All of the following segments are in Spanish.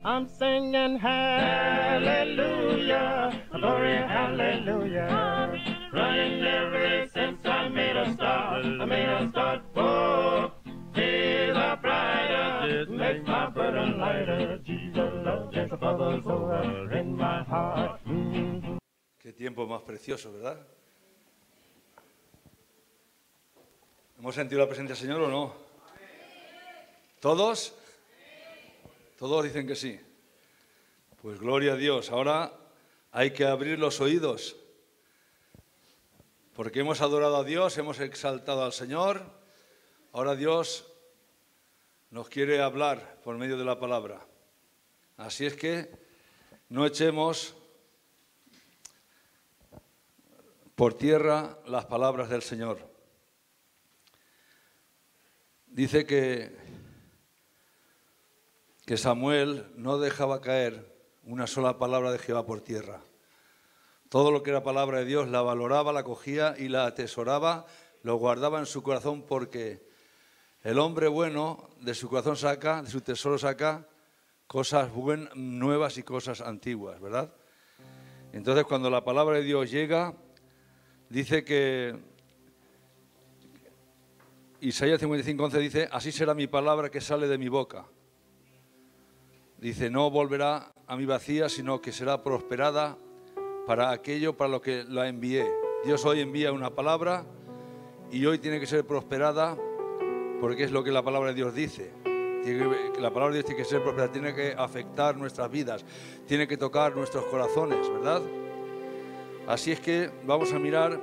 I'm singing hallelujah, glory hallelujah. Running ever since I made a start. I made a start. Oh, tears are brighter, makes my burden lighter. Jesus love just bubbles over in my heart. Qué tiempo más precioso, ¿verdad? ¿Hemos sentido la presencia del Señor o no? ¿Todos? Todos dicen que sí. Pues gloria a Dios. Ahora hay que abrir los oídos, porque hemos adorado a Dios, hemos exaltado al Señor. Ahora Dios nos quiere hablar por medio de la palabra. Así es que no echemos por tierra las palabras del Señor. Dice que Samuel no dejaba caer una sola palabra de Jehová por tierra. Todo lo que era palabra de Dios la valoraba, la cogía y la atesoraba, lo guardaba en su corazón, porque el hombre bueno de su corazón saca, de su tesoro saca cosas nuevas y cosas antiguas, ¿verdad? Entonces, cuando la palabra de Dios llega, dice que Isaías 55:11 dice: así será mi palabra que sale de mi boca. Dice, no volverá a mí vacía, sino que será prosperada para aquello para lo que la envié. Dios hoy envía una palabra y hoy tiene que ser prosperada, porque es lo que la palabra de Dios dice. La palabra de Dios tiene que ser prosperada, tiene que afectar nuestras vidas, tiene que tocar nuestros corazones, ¿verdad? Así es que vamos a mirar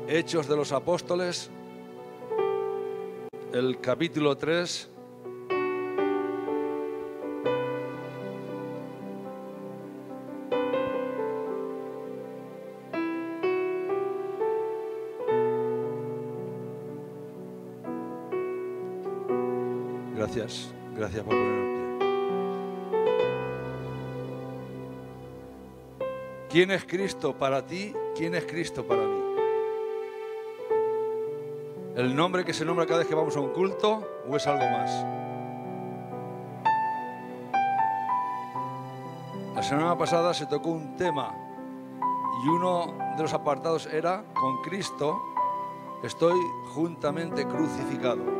Hechos de los Apóstoles, el capítulo 3. Gracias por ponerme en pie. ¿Quién es Cristo para ti? ¿Quién es Cristo para mí? ¿El nombre que se nombra cada vez que vamos a un culto o es algo más? La semana pasada se tocó un tema y uno de los apartados era: con Cristo estoy juntamente crucificado.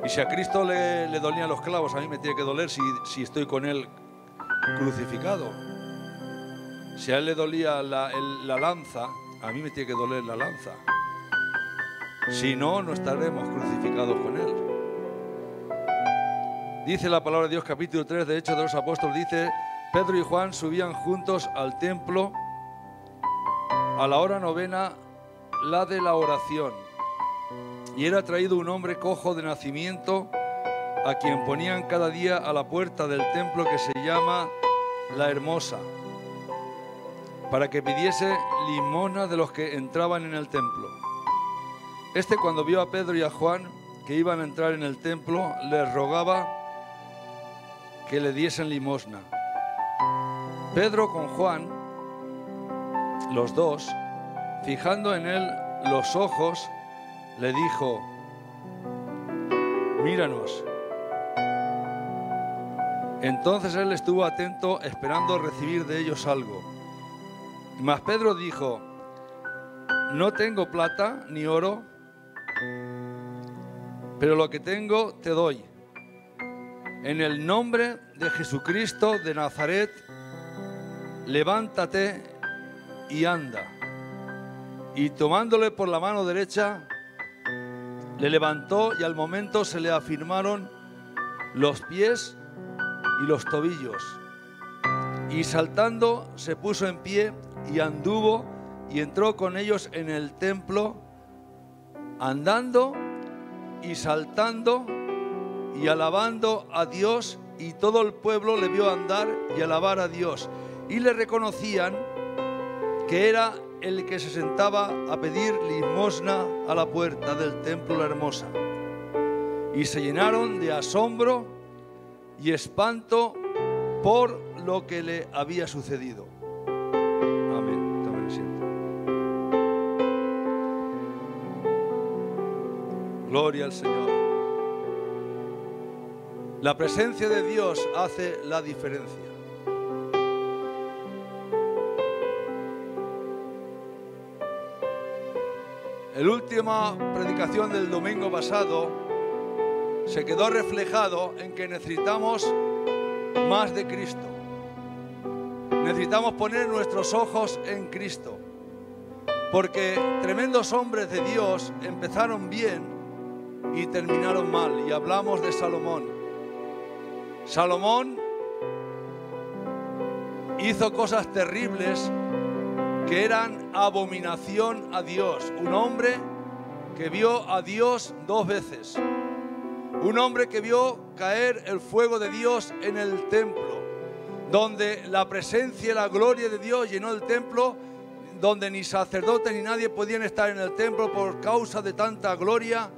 Y si a Cristo le dolían los clavos, a mí me tiene que doler si estoy con Él crucificado. Si a Él le dolía la lanza, a mí me tiene que doler la lanza. Si no, no estaremos crucificados con Él. Dice la palabra de Dios, capítulo 3 de Hechos de los Apóstoles, dice: Pedro y Juan subían juntos al templo a la hora novena, la de la oración. Y era traído un hombre cojo de nacimiento, a quien ponían cada día a la puerta del templo, que se llama La Hermosa, para que pidiese limosna de los que entraban en el templo. Este, cuando vio a Pedro y a Juan que iban a entrar en el templo, les rogaba que le diesen limosna. Pedro con Juan, los dos, fijando en él los ojos, le dijo: míranos. Entonces él estuvo atento, esperando recibir de ellos algo. Mas Pedro dijo: no tengo plata ni oro, pero lo que tengo te doy. En el nombre de Jesucristo de Nazaret, levántate y anda. Y tomándole por la mano derecha, le levantó, y al momento se le afirmaron los pies y los tobillos. Y saltando se puso en pie y anduvo y entró con ellos en el templo, andando y saltando y alabando a Dios. Y todo el pueblo le vio andar y alabar a Dios, y le reconocían que era el que se sentaba a pedir limosna a la puerta del templo La Hermosa. Y se llenaron de asombro y espanto por lo que le había sucedido. Amén. Tome asiento. Gloria al Señor. La presencia de Dios hace la diferencia. La última predicación del domingo pasado se quedó reflejado en que necesitamos más de Cristo. Necesitamos poner nuestros ojos en Cristo, porque tremendos hombres de Dios empezaron bien y terminaron mal. Y hablamos de Salomón. Salomón hizo cosas terribles que eran abominación a Dios. Un hombre que vio a Dios 2 veces. Un hombre que vio caer el fuego de Dios en el templo, donde la presencia y la gloria de Dios llenó el templo, donde ni sacerdotes ni nadie podían estar en el templo por causa de tanta gloria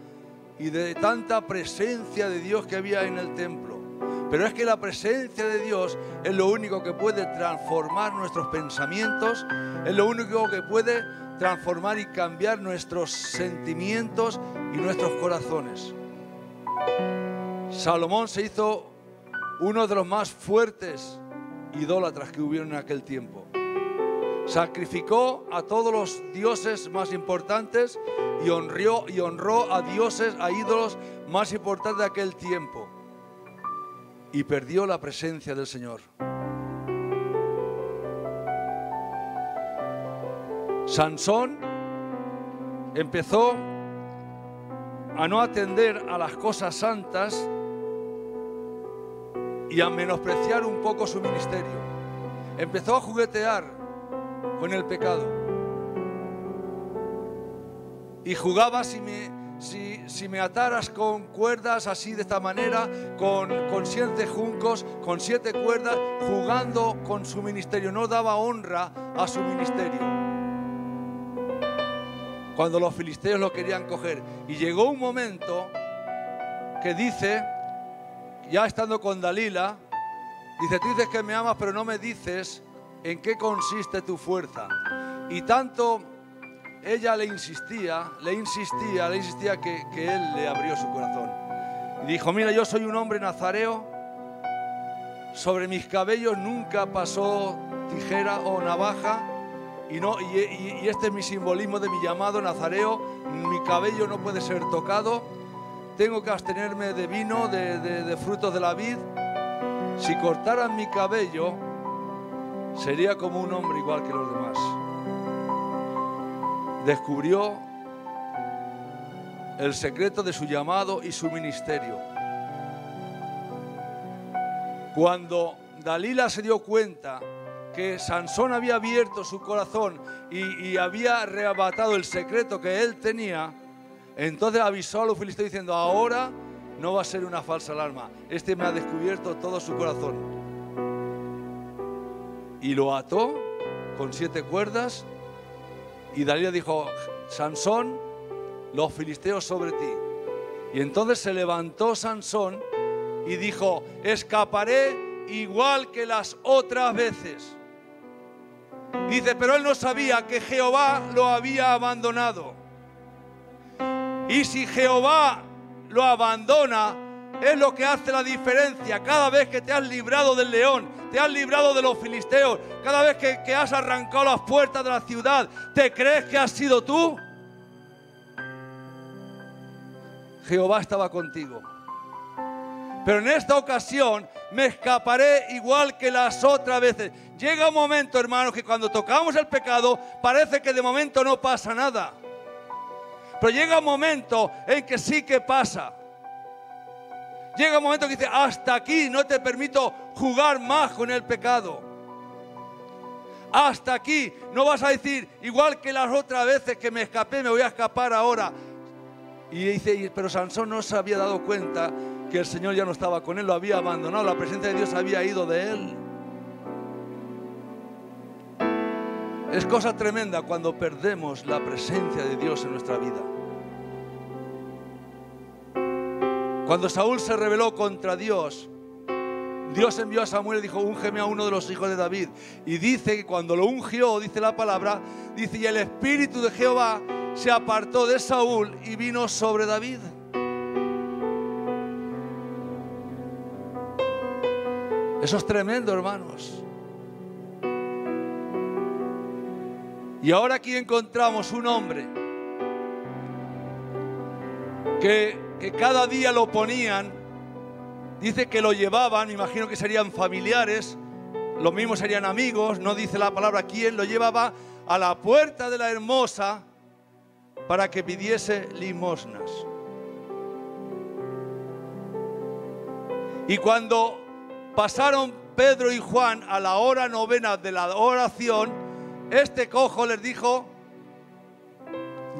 y de tanta presencia de Dios que había en el templo. Pero es que la presencia de Dios es lo único que puede transformar nuestros pensamientos, es lo único que puede transformar y cambiar nuestros sentimientos y nuestros corazones. Salomón se hizo uno de los más fuertes idólatras que hubieron en aquel tiempo. Sacrificó a todos los dioses más importantes y honró a dioses, a ídolos más importantes de aquel tiempo. Y perdió la presencia del Señor. Sansón empezó a no atender a las cosas santas y a menospreciar un poco su ministerio. Empezó a juguetear con el pecado. Y jugaba si me ataras con cuerdas así de esta manera, con 7 juncos, con 7 cuerdas, jugando con su ministerio. No daba honra a su ministerio. Cuando los filisteos lo querían coger. Y llegó un momento que dice, ya estando con Dalila, dice: tú dices que me amas, pero no me dices en qué consiste tu fuerza. Y tanto ella le insistía que él le abrió su corazón. Y dijo: mira, yo soy un hombre nazareo, sobre mis cabellos nunca pasó tijera o navaja, y este es mi simbolismo de mi llamado nazareo. Mi cabello no puede ser tocado, tengo que abstenerme de vino, de frutos de la vid. Si cortaran mi cabello, sería como un hombre igual que los demás. Descubrió el secreto de su llamado y su ministerio. Cuando Dalila se dio cuenta que Sansón había abierto su corazón y había arrebatado el secreto que él tenía, entonces avisó a los filisteos diciendo: ahora no va a ser una falsa alarma, este me ha descubierto todo su corazón. Y lo ató con 7 cuerdas. Y Dalila dijo: Sansón, los filisteos sobre ti. Y entonces se levantó Sansón y dijo: escaparé igual que las otras veces. Dice: pero él no sabía que Jehová lo había abandonado. Y si Jehová lo abandona, es lo que hace la diferencia. Cada vez que te has librado del león, te has librado de los filisteos, cada vez que has arrancado las puertas de la ciudad, ¿te crees que has sido tú? Jehová estaba contigo. Pero en esta ocasión me escaparé igual que las otras veces. Llega un momento, hermanos, que cuando tocamos el pecado parece que de momento no pasa nada. Pero llega un momento en que sí que pasa. Llega un momento que dice: hasta aquí, no te permito jugar más con el pecado. Hasta aquí, no vas a decir igual que las otras veces que me escapé, me voy a escapar ahora. Y dice: pero Sansón no se había dado cuenta que el Señor ya no estaba con él, lo había abandonado, la presencia de Dios había ido de él. Es cosa tremenda cuando perdemos la presencia de Dios en nuestra vida. Cuando Saúl se rebeló contra Dios, Dios envió a Samuel y dijo: úngeme a uno de los hijos de David. Y dice que cuando lo ungió, dice la palabra, dice: y el espíritu de Jehová se apartó de Saúl y vino sobre David. Eso es tremendo, hermanos. Y ahora aquí encontramos un hombre que cada día lo ponían, dice que lo llevaban, me imagino que serían familiares, los mismos serían amigos, no dice la palabra quién, lo llevaba a la puerta de la Hermosa para que pidiese limosnas. Y cuando pasaron Pedro y Juan a la hora novena de la oración, este cojo les dijo: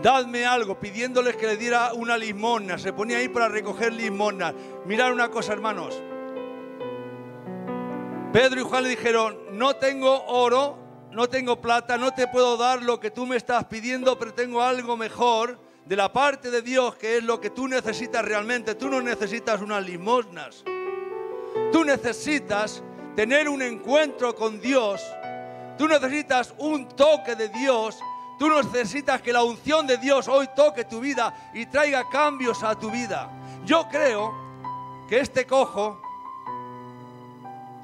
dadme algo, pidiéndoles que le diera una limosna. Se ponía ahí para recoger limosnas. Mirad una cosa, hermanos. Pedro y Juan le dijeron: no tengo oro, no tengo plata, no te puedo dar lo que tú me estás pidiendo, pero tengo algo mejor de la parte de Dios, que es lo que tú necesitas realmente. Tú no necesitas unas limosnas. Tú necesitas tener un encuentro con Dios. Tú necesitas un toque de Dios. Tú necesitas que la unción de Dios hoy toque tu vida y traiga cambios a tu vida. Yo creo que este cojo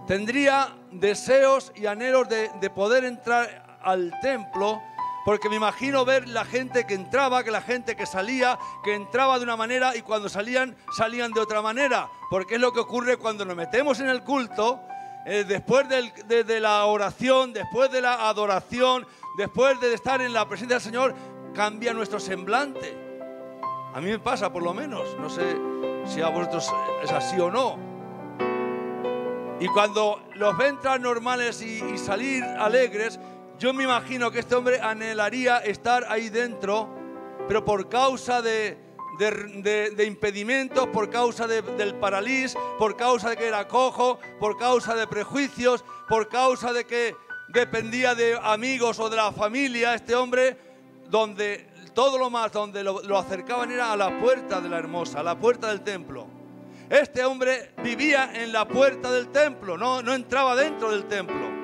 tendría deseos y anhelos de poder entrar al templo, porque me imagino ver la gente que entraba, que la gente que salía, que entraba de una manera y cuando salían de otra manera, porque es lo que ocurre cuando nos metemos en el culto. Después de la oración, después de la adoración, después de estar en la presencia del Señor, cambia nuestro semblante. A mí me pasa, por lo menos. No sé si a vosotros es así o no. Y cuando los ven entrar normales y salir alegres, yo me imagino que este hombre anhelaría estar ahí dentro, pero por causa de impedimentos, por causa del paralís, por causa de que era cojo, por causa de prejuicios, por causa de que dependía de amigos o de la familia. Este hombre, donde todo lo más, donde lo acercaban era a la puerta de la Hermosa, a la puerta del templo. Este hombre vivía en la puerta del templo, no entraba dentro del templo.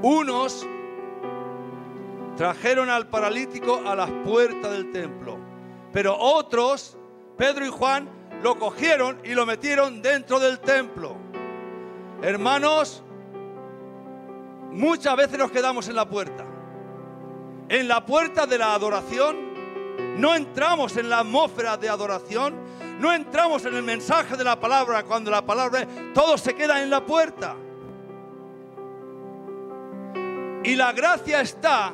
Unos trajeron al paralítico a las puertas del templo, pero otros, Pedro y Juan, lo cogieron y lo metieron dentro del templo. Hermanos, muchas veces nos quedamos en la puerta de la adoración. No entramos en la atmósfera de adoración, no entramos en el mensaje de la palabra. Cuando la palabra, todo se queda en la puerta. Y la gracia está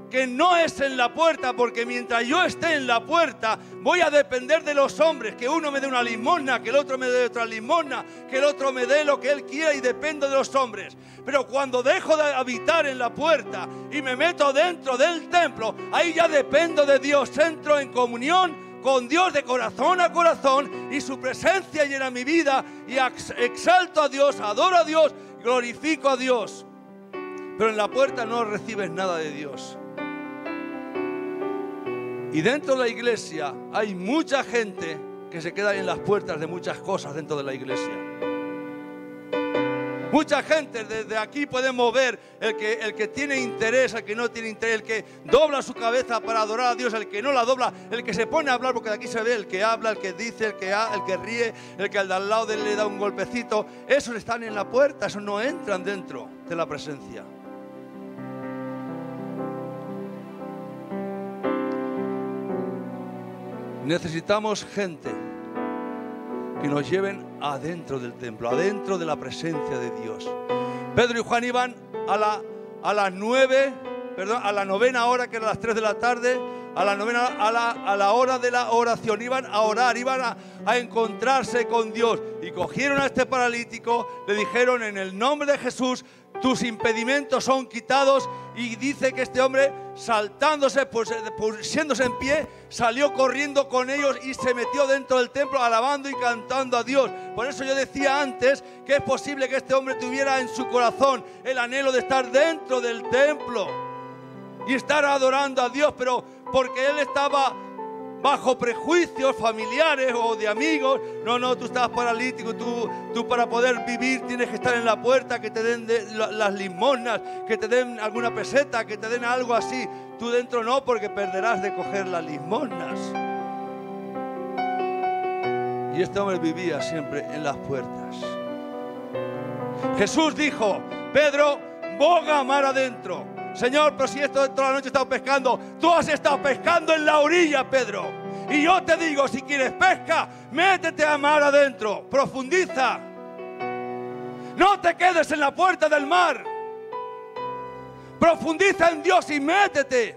que no es en la puerta, porque mientras yo esté en la puerta voy a depender de los hombres, que uno me dé una limosna, que el otro me dé otra limosna, que el otro me dé lo que él quiera, y dependo de los hombres. Pero cuando dejo de habitar en la puerta y me meto dentro del templo, ahí ya dependo de Dios, entro en comunión con Dios de corazón a corazón, y su presencia llena mi vida y exalto a Dios, adoro a Dios, glorifico a Dios. Pero en la puerta no recibes nada de Dios. Y dentro de la iglesia hay mucha gente que se queda en las puertas de muchas cosas dentro de la iglesia. Mucha gente, desde aquí podemos ver el que tiene interés, el que no tiene interés, el que dobla su cabeza para adorar a Dios, el que no la dobla, el que se pone a hablar, porque de aquí se ve el que habla, el que dice, el que ríe, el que al de al lado de él le da un golpecito. Esos están en la puerta, esos no entran dentro de la presencia. Necesitamos gente que nos lleven adentro del templo, adentro de la presencia de Dios. Pedro y Juan iban a la novena hora, que era las 3 de la tarde, a la hora de la oración. Iban a orar, iban a encontrarse con Dios. Y cogieron a este paralítico, le dijeron: en el nombre de Jesús, tus impedimentos son quitados. Y dice que este hombre, saltándose, pusiéndose en pie, salió corriendo con ellos y se metió dentro del templo alabando y cantando a Dios. Por eso yo decía antes que es posible que este hombre tuviera en su corazón el anhelo de estar dentro del templo y estar adorando a Dios, pero porque él estaba bajo prejuicios familiares o de amigos. No, tú estás paralítico, tú para poder vivir tienes que estar en la puerta, que te den las limosnas, que te den alguna peseta, que te den algo así. Tú dentro no, porque perderás de coger las limosnas. Y este hombre vivía siempre en las puertas. Jesús dijo: Pedro, boga mar adentro. Señor, pero si esto toda la noche he estado pescando. Tú has estado pescando en la orilla, Pedro. Y yo te digo, si quieres pesca, métete a mar adentro. Profundiza. No te quedes en la puerta del mar. Profundiza en Dios y métete.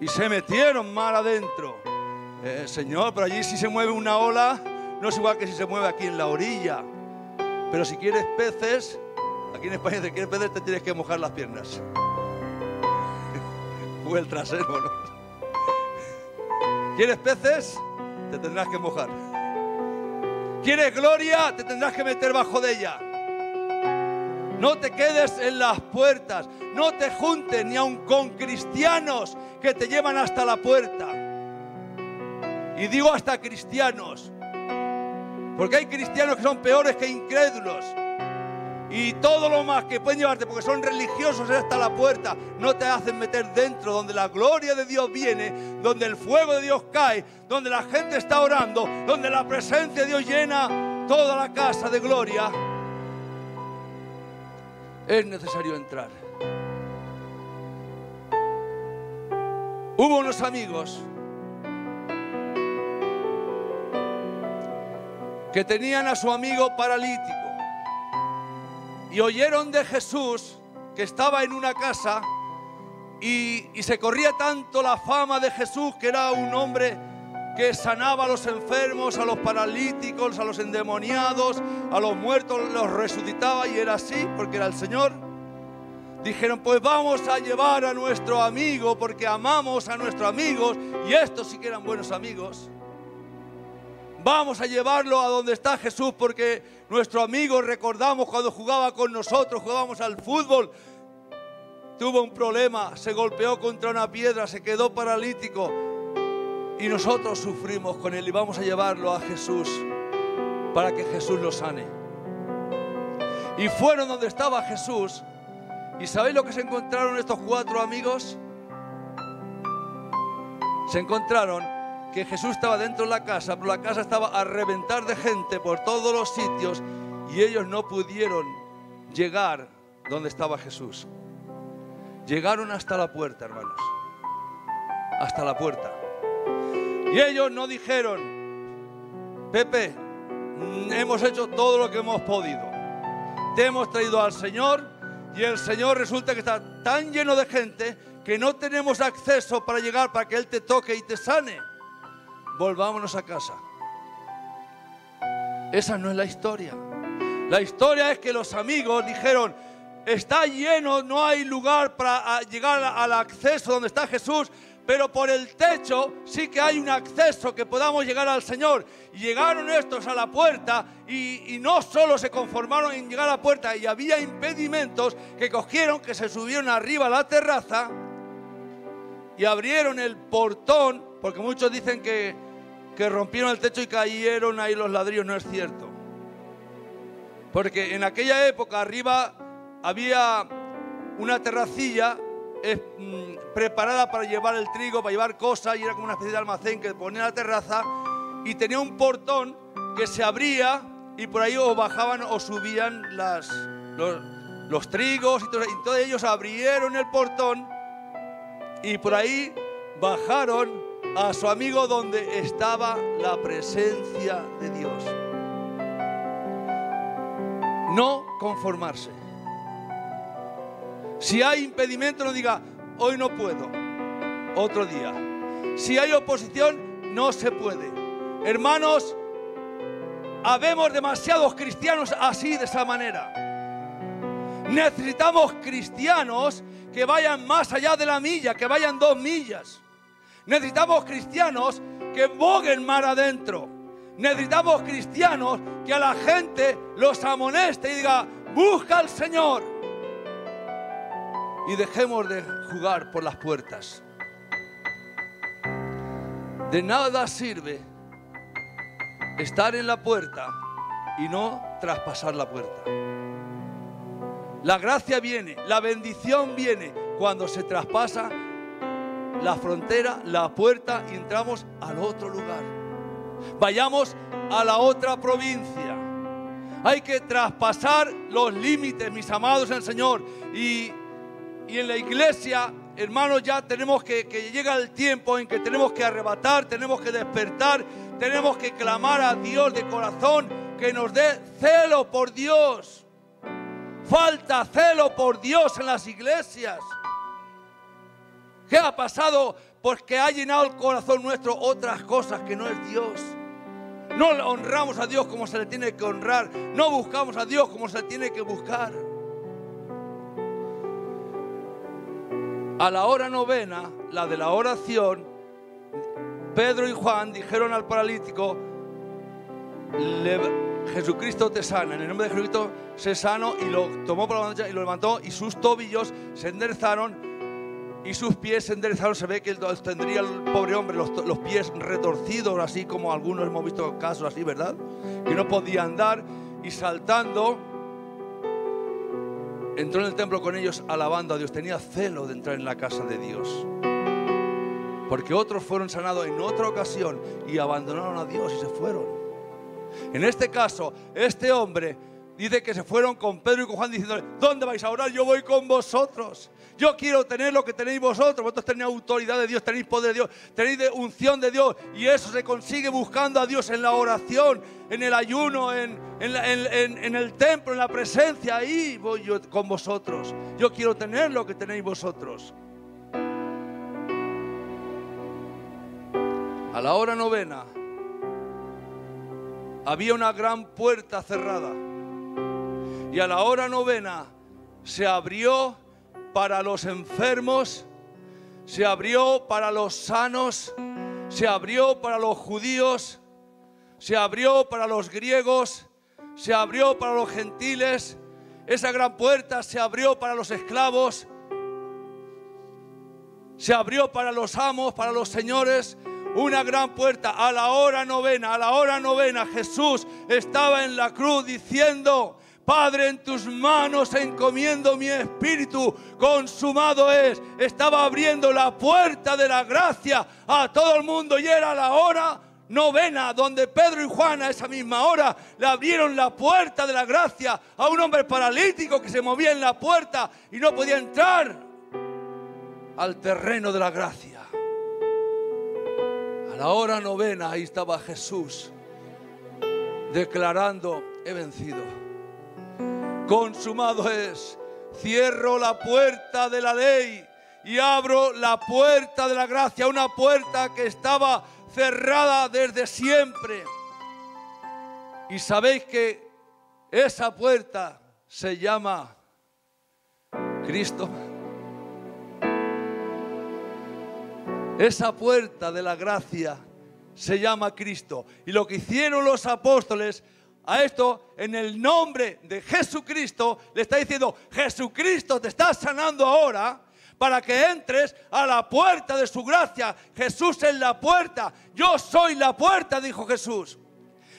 Y se metieron mar adentro. Señor, pero allí si se mueve una ola, no es igual que si se mueve aquí en la orilla. Pero si quieres peces, aquí en España, si quieres peces, te tienes que mojar las piernas. O el trasero, ¿no? ¿Quieres peces? Te tendrás que mojar. ¿Quieres gloria? Te tendrás que meter bajo de ella. No te quedes en las puertas. No te juntes ni aun con cristianos que te llevan hasta la puerta. Y digo hasta cristianos, porque hay cristianos que son peores que incrédulos. Y todo lo más que pueden llevarte, porque son religiosos, es hasta la puerta. No te hacen meter dentro, donde la gloria de Dios viene, donde el fuego de Dios cae, donde la gente está orando, donde la presencia de Dios llena toda la casa de gloria. Es necesario entrar. Hubo unos amigos que tenían a su amigo paralítico y oyeron de Jesús que estaba en una casa y se corría tanto la fama de Jesús, que era un hombre que sanaba a los enfermos, a los paralíticos, a los endemoniados, a los muertos, los resucitaba, y era así porque era el Señor. Dijeron: pues vamos a llevar a nuestro amigo, porque amamos a nuestros amigos, y estos sí que eran buenos amigos. Vamos a llevarlo a donde está Jesús, porque nuestro amigo, recordamos cuando jugaba con nosotros, jugábamos al fútbol, tuvo un problema, se golpeó contra una piedra, se quedó paralítico y nosotros sufrimos con él, y vamos a llevarlo a Jesús para que Jesús lo sane. Y fueron donde estaba Jesús, y ¿sabéis lo que se encontraron estos 4 amigos? Se encontraron que Jesús estaba dentro de la casa, pero la casa estaba a reventar de gente por todos los sitios, y ellos no pudieron llegar donde estaba Jesús. Llegaron hasta la puerta, hermanos, hasta la puerta. Y ellos no dijeron: Pepe, hemos hecho todo lo que hemos podido, te hemos traído al Señor, y el Señor resulta que está tan lleno de gente que no tenemos acceso para llegar, para que Él te toque y te sane. Volvámonos a casa. Esa no es la historia. La historia es que los amigos dijeron: está lleno, no hay lugar para llegar al acceso donde está Jesús, pero por el techo sí que hay un acceso que podamos llegar al Señor. Y llegaron estos a la puerta, y no solo se conformaron en llegar a la puerta, y había impedimentos que cogieron, que se subieron arriba a la terraza y abrieron el portón, porque muchos dicen que rompieron el techo y cayeron ahí los ladrillos. No es cierto, porque en aquella época arriba había una terracilla preparada para llevar el trigo, para llevar cosas, y era como una especie de almacén que ponía en la terraza, y tenía un portón que se abría, y por ahí o bajaban o subían los trigos, y todos ellos abrieron el portón y por ahí bajaron a su amigo donde estaba la presencia de Dios. No conformarse. Si hay impedimento, no diga: hoy no puedo, otro día. Si hay oposición, no se puede. Hermanos, habemos demasiados cristianos así, de esa manera. Necesitamos cristianos que vayan más allá de la milla, que vayan 2 millas. Necesitamos cristianos que boguen mar adentro. Necesitamos cristianos que a la gente los amoneste y diga: busca al Señor. Y dejemos de jugar por las puertas. De nada sirve estar en la puerta y no traspasar la puerta. La gracia viene, la bendición viene cuando se traspasa la frontera, la puerta, y entramos al otro lugar. Vayamos a la otra provincia. Hay que traspasar los límites, mis amados en el Señor. Y en la iglesia, hermanos, ya tenemos que llega el tiempo en que tenemos que arrebatar, tenemos que despertar, tenemos que clamar a Dios de corazón que nos dé celo por Dios. Falta celo por Dios en las iglesias. ¿Qué ha pasado? Pues que ha llenado el corazón nuestro otras cosas que no es Dios. No honramos a Dios como se le tiene que honrar. No buscamos a Dios como se le tiene que buscar. A la hora novena, la de la oración, Pedro y Juan dijeron al paralítico: Jesucristo te sana. En el nombre de Jesucristo se sanó, y lo tomó por la mano y lo levantó, y sus tobillos se enderezaron y sus pies se enderezaron. Se ve que tendría el pobre hombre los pies retorcidos, así como algunos hemos visto casos así, ¿verdad? Que no podía andar, y saltando entró en el templo con ellos alabando a Dios. Tenía celo de entrar en la casa de Dios, porque otros fueron sanados en otra ocasión y abandonaron a Dios y se fueron. En este caso, este hombre dice que se fueron con Pedro y con Juan diciéndole: ¿dónde vais a orar? Yo voy con vosotros. Yo quiero tener lo que tenéis vosotros. Vosotros tenéis autoridad de Dios, tenéis poder de Dios, tenéis unción de Dios. Y eso se consigue buscando a Dios en la oración, en el ayuno, en el templo, en la presencia. Ahí voy yo con vosotros. Yo quiero tener lo que tenéis vosotros. A la hora novena había una gran puerta cerrada, y a la hora novena se abrió para los enfermos, se abrió para los sanos, se abrió para los judíos, se abrió para los griegos, se abrió para los gentiles. Esa gran puerta se abrió para los esclavos, se abrió para los amos, para los señores. Una gran puerta. A la hora novena, Jesús estaba en la cruz diciendo: Padre, en tus manos encomiendo mi espíritu, consumado es. Estaba abriendo la puerta de la gracia a todo el mundo, y era la hora novena, donde Pedro y Juan a esa misma hora le abrieron la puerta de la gracia a un hombre paralítico que se movía en la puerta y no podía entrar al terreno de la gracia. A la hora novena, ahí estaba Jesús declarando: he vencido, consumado es. Cierro la puerta de la ley y abro la puerta de la gracia, una puerta que estaba cerrada desde siempre. Y sabéis que esa puerta se llama Cristo. Esa puerta de la gracia se llama Cristo. Y lo que hicieron los apóstoles a esto, en el nombre de Jesucristo, le está diciendo: Jesucristo te está sanando ahora para que entres a la puerta de su gracia. Jesús es la puerta. Yo soy la puerta, dijo Jesús.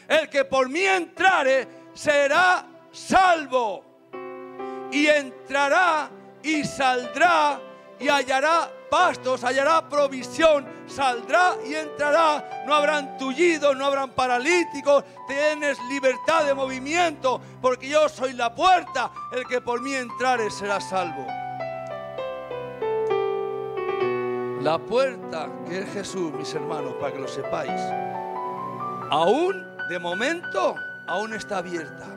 El que por mí entrare será salvo. Y entrará y saldrá y hallará pastos, hallará provisión, saldrá y entrará. No habrán tullidos, no habrán paralíticos. Tienes libertad de movimiento, porque yo soy la puerta. El que por mí entrare será salvo. La puerta que es Jesús, mis hermanos, para que lo sepáis, aún de momento, aún está abierta.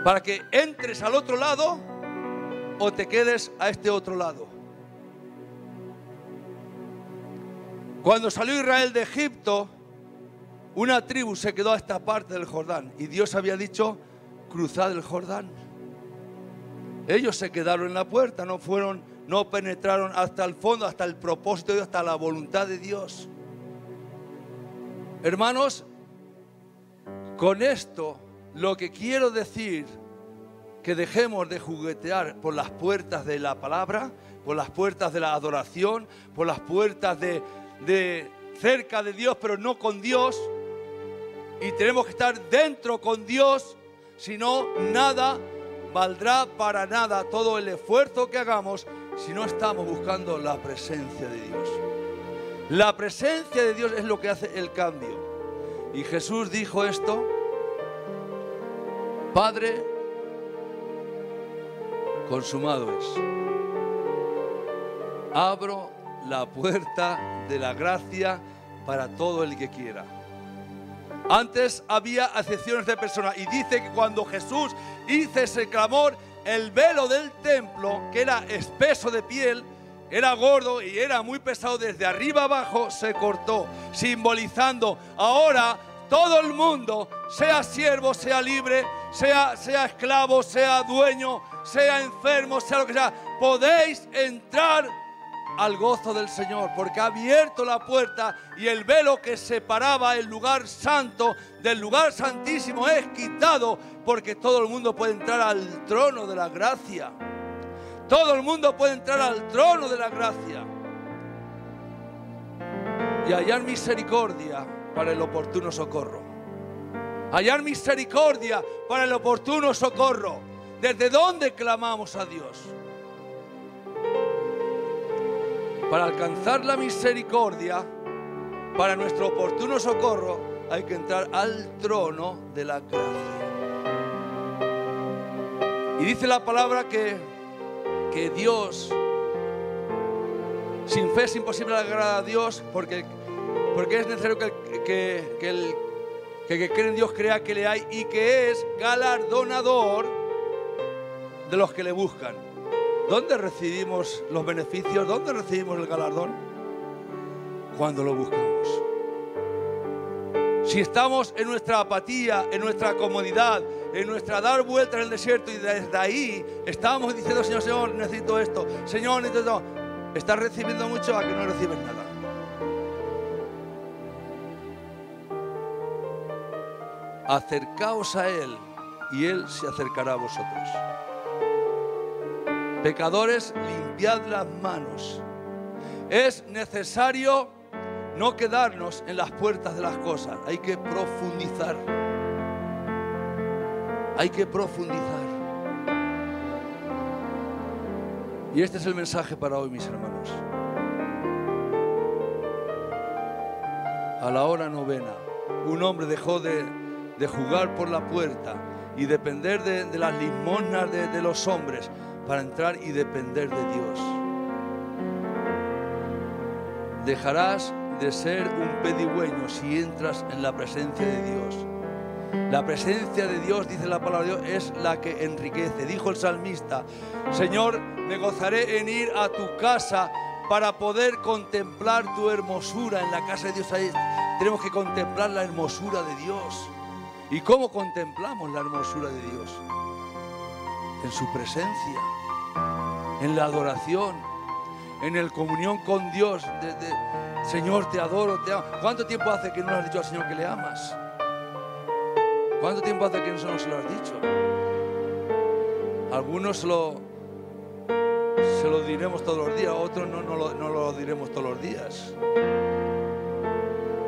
Para que entres al otro lado o te quedes a este otro lado. Cuando salió Israel de Egipto, una tribu se quedó a esta parte del Jordán y Dios había dicho: cruzad el Jordán. Ellos se quedaron en la puerta, no penetraron hasta el fondo, hasta el propósito de Dios, hasta la voluntad de Dios. Hermanos, con esto lo que quiero decir, que dejemos de juguetear por las puertas de la palabra, por las puertas de la adoración, por las puertas de cerca de Dios, pero no con Dios. Y tenemos que estar dentro con Dios, si no, nada valdrá para nada. Todo el esfuerzo que hagamos si no estamos buscando la presencia de Dios. La presencia de Dios es lo que hace el cambio. Y Jesús dijo esto: Padre, consumado es. Abro la puerta de la gracia para todo el que quiera. Antes había acepciones de personas, y dice que cuando Jesús hizo ese clamor, el velo del templo, que era espeso de piel, era gordo y era muy pesado, desde arriba abajo se cortó, simbolizando ahora todo el mundo, sea siervo, sea libre, sea esclavo, sea dueño, sea enfermo, sea lo que sea, podéis entrar al gozo del Señor, porque ha abierto la puerta y el velo que separaba el lugar santo del lugar santísimo es quitado, porque todo el mundo puede entrar al trono de la gracia. Todo el mundo puede entrar al trono de la gracia y hallar misericordia para el oportuno socorro. Hallar misericordia para el oportuno socorro. ¿Desde dónde clamamos a Dios? Para alcanzar la misericordia, para nuestro oportuno socorro, hay que entrar al trono de la gracia. Y dice la palabra que Dios, sin fe es imposible agradar a Dios, porque es necesario que el que cree en Dios crea que le hay y que es galardonador de los que le buscan. ¿Dónde recibimos los beneficios? ¿Dónde recibimos el galardón? Cuando lo buscamos. Si estamos en nuestra apatía, en nuestra comodidad, en nuestra dar vueltas en el desierto, y desde ahí estamos diciendo: Señor, necesito esto, Señor, necesito esto, estás recibiendo mucho a que no recibes nada. Acercaos a Él y Él se acercará a vosotros. Pecadores, limpiad las manos. Es necesario no quedarnos en las puertas de las cosas. Hay que profundizar. Hay que profundizar. Y este es el mensaje para hoy, mis hermanos. A la hora novena, un hombre dejó de jugar por la puerta y depender de las limosnas de los hombres, para entrar y depender de Dios. Dejarás de ser un pedigüeño si entras en la presencia de Dios. La presencia de Dios, dice la palabra de Dios, es la que enriquece. Dijo el salmista: Señor, me gozaré en ir a tu casa para poder contemplar tu hermosura. En la casa de Dios ahí tenemos que contemplar la hermosura de Dios. ¿Y cómo contemplamos la hermosura de Dios? En su presencia, en la adoración, en el comunión con Dios. Señor, te adoro, te amo. ¿Cuánto tiempo hace que no le has dicho al Señor que le amas? ¿Cuánto tiempo hace que no se lo has dicho? Algunos se lo diremos todos los días, otros no lo diremos todos los días.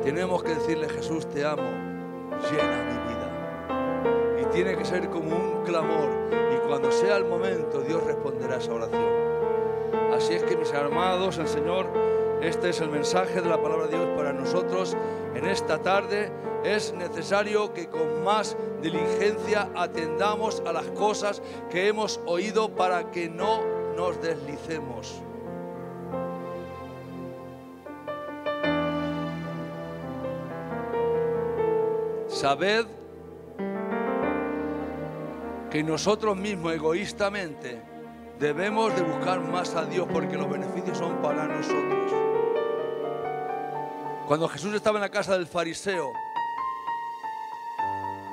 Tenemos que decirle: Jesús, te amo, llena mi vida. Y tiene que ser como un clamor, y cuando sea el momento, Dios responderá a esa oración. Así es que, mis amados, el Señor, este es el mensaje de la palabra de Dios para nosotros en esta tarde. Es necesario que con más diligencia atendamos a las cosas que hemos oído para que no nos deslicemos. Sabed que nosotros mismos egoístamente debemos de buscar más a Dios, porque los beneficios son para nosotros. Cuando Jesús estaba en la casa del fariseo,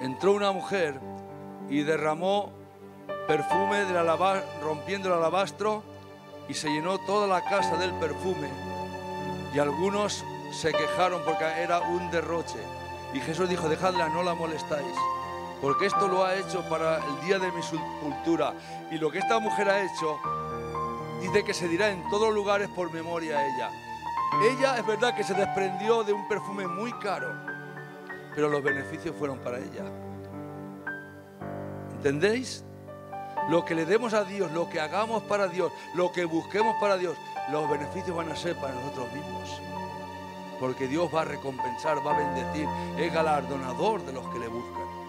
entró una mujer y derramó perfume rompiendo el alabastro, y se llenó toda la casa del perfume, y algunos se quejaron porque era un derroche. Y Jesús dijo: dejadla, no la molestáis, porque esto lo ha hecho para el día de mi sepultura. Y lo que esta mujer ha hecho, dice que se dirá en todos los lugares por memoria a ella. Ella es verdad que se desprendió de un perfume muy caro, pero los beneficios fueron para ella. ¿Entendéis? Lo que le demos a Dios, lo que hagamos para Dios, lo que busquemos para Dios, los beneficios van a ser para nosotros mismos. Porque Dios va a recompensar, va a bendecir, es galardonador de los que le buscan.